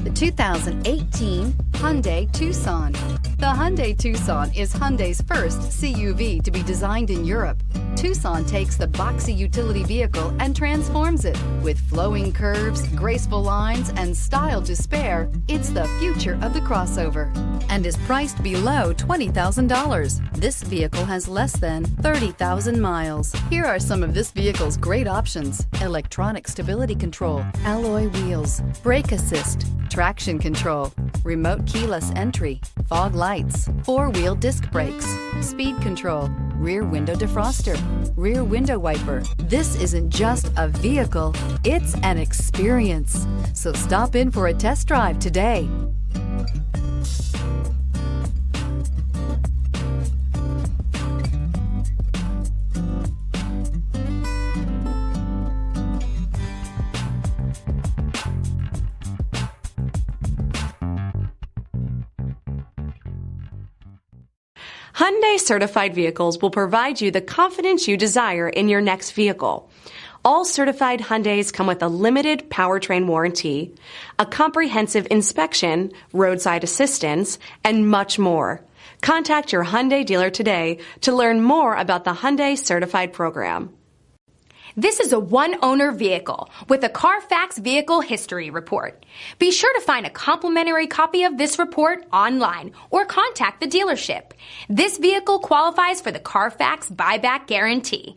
The 2018 Hyundai Tucson. The Hyundai Tucson is Hyundai's first CUV to be designed in Europe. Tucson takes the boxy utility vehicle and transforms it. With flowing curves, graceful lines, and style to spare, it's the future of the crossover and is priced below $20,000. This vehicle has less than 30,000 miles. Here are some of this vehicle's great options: electronic stability control, alloy wheels, brake assist, traction control, remote keyless entry, fog lights, four-wheel disc brakes, speed control, rear window defroster, rear window wiper. This isn't just a vehicle, it's an experience. So stop in for a test drive today. Hyundai certified vehicles will provide you the confidence you desire in your next vehicle. All certified Hyundais come with a limited powertrain warranty, a comprehensive inspection, roadside assistance, and much more. Contact your Hyundai dealer today to learn more about the Hyundai certified program. This is a one-owner vehicle with a CARFAX Vehicle History Report. Be sure to find a complimentary copy of this report online or contact the dealership. This vehicle qualifies for the CARFAX Buyback Guarantee.